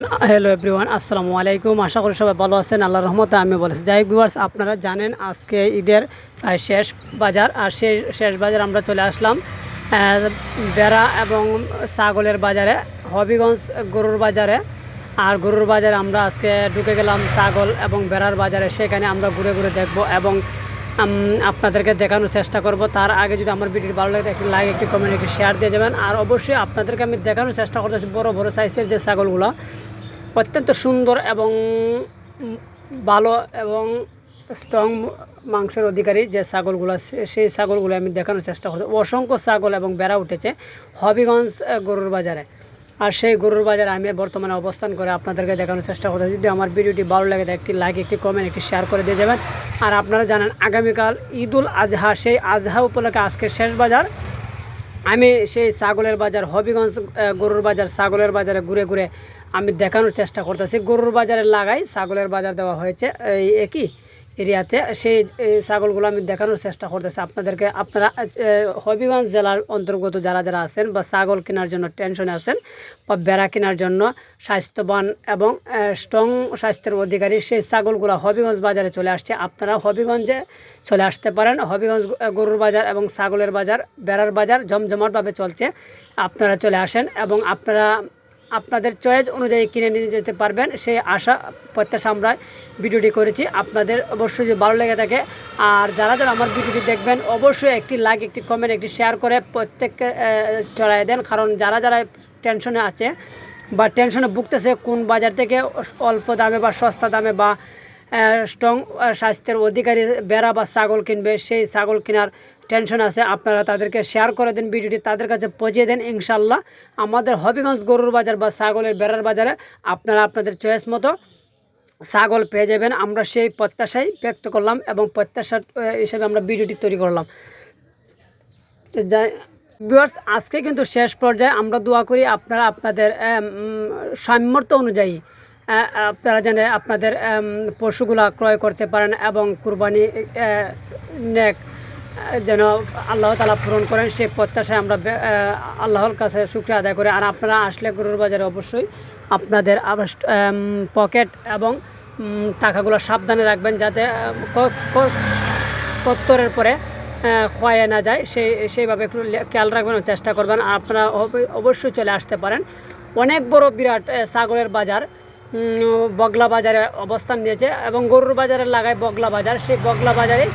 Hello everyone, আসসালামু আলাইকুম। আশা করি সবাই ভালো আছেন, আল্লাহর রহমতে আমি বলেছি। যাই ভিউয়ার্স, আপনারা জানেন আজকে ঈদের প্রায় শেষ বাজার, আর সেই শেষ বাজার আমরা চলে আসলাম বেড়া এবং ছাগলের বাজারে, হবিগঞ্জ গরুর বাজারে। আর গরুর বাজারে আমরা আজকে ঢুকে গেলাম ছাগল এবং বেড়ার বাজারে। সেখানে আমরা ঘুরে ঘুরে দেখব এবং আপনাদেরকে দেখানোর চেষ্টা করব। তার আগে যদি আমার ভিডিও ভালো লাগে একটি লাইক, একটি কমেন্ট, একটি শেয়ার দিয়ে যাবেন। আর অবশ্যই আপনাদেরকে আমি দেখানোর চেষ্টা করতেছি বড় বড় সাইজের যে ছাগলগুলো অত্যন্ত সুন্দর এবং ভালো এবং স্ট্রং মাংসের অধিকারী যে ছাগলগুলো, সেই ছাগলগুলো আমি দেখানোর চেষ্টা করছি। অসংখ্য ছাগল এবং বেড়া উঠেছে হবিগঞ্জ গরুর বাজারে। আর সেই গরুর বাজারে আমি বর্তমানে অবস্থান করে আপনাদেরকে দেখানোর চেষ্টা করছি। যদি আমার ভিডিওটি ভালো লাগে একটি লাইক, একটি কমেন্ট, একটি শেয়ার করে দিয়ে যাবেন। আর আপনারা জানেন আগামীকাল ঈদুল আজহা, সেই আজহা উপলক্ষে আজকের শেষ বাজার। আমি সেই ছাগলের বাজার, হবিগঞ্জ গরুর বাজার, ছাগলের বাজারে ঘুরে ঘুরে আমি দেখানোর চেষ্টা করতেছি। গরুর বাজারে লাগাই ছাগলের বাজার দেওয়া হয়েছে এই একই এরিয়াতে। সেই ছাগলগুলো আমি দেখানোর চেষ্টা করতেছি আপনাদেরকে। আপনারা হবিগঞ্জ জেলার অন্তর্গত যারা যারা আছেন বা ছাগল কেনার জন্য টেনশনে আছেন বা বেড়া কেনার জন্য স্বাস্থ্যবান এবং স্ট্রং স্বাস্থ্যের অধিকারী, সেই ছাগলগুলো হবিগঞ্জ বাজারে চলে আসছে। আপনারা হবিগঞ্জে চলে আসতে পারেন। হবিগঞ্জ গরুর বাজার এবং ছাগলের বাজার, বেড়ার বাজার জমজমাটভাবে চলছে। আপনারা চলে আসেন এবং আপনাদের চয়েস অনুযায়ী কিনে নিয়ে যেতে পারবেন, সেই আশা প্রত্যাশা আমরা ভিডিওটি করেছি। আপনাদের অবশ্যই যদি ভালো লেগে থাকে, আর যারা যারা আমার ভিডিওটি দেখবেন অবশ্যই একটি লাইক, একটি কমেন্ট, একটি শেয়ার করে প্রত্যেককে ছড়াই দেন। কারণ যারা যারা টেনশনে আছে বা টেনশনে ভুগতেছে কোন বাজার থেকে অল্প দামে বা সস্তা দামে বা স্ট্রং স্বাস্থ্যের অধিকারী বেড়া বা ছাগল কিনবে, সেই ছাগল কেনার টেনশন আছে, আপনারা তাদেরকে শেয়ার করে দেন, ভিডিওটি তাদের কাছে পৌঁছে দেন। ইনশাল্লাহ আমাদের হবিগঞ্জ গরুর বাজার বা ছাগলের বেড়ার বাজারে আপনারা আপনাদের চয়েস মতো ছাগল পেয়ে যাবেন। আমরা সেই প্রত্যাশাই ব্যক্ত করলাম এবং প্রত্যাশা হিসেবে আমরা ভিডিওটি তৈরি করলাম। যাই ভিউয়ার্স, আজকে কিন্তু শেষ পর্যায়ে আমরা দোয়া করি আপনারা আপনাদের সামর্থ্য অনুযায়ী আপনারা যেন আপনাদের পশুগুলা ক্রয় করতে পারেন এবং কুরবানি নেক যেন আল্লাহ তাআলা পূরণ করেন, সেই প্রত্যাশায় আমরা আল্লাহর কাছে শুকরিয়া আদায় করি। আর আপনারা আসলে গরুর বাজারে অবশ্যই আপনাদের পকেট এবং টাকাগুলো সাবধানে রাখবেন, যাতে কত্তরের পরে ক্ষয়ে না যায়, সেইভাবে একটু খেয়াল রাখবেন ও চেষ্টা করবেন। আপনারা অবশ্যই চলে আসতে পারেন। অনেক বড় বিরাট ছাগলের বাজার বগলা বাজারে অবস্থান নিয়েছে এবং গরুর বাজারে লাগায় বগলা বাজার। সেই বগলা বাজারে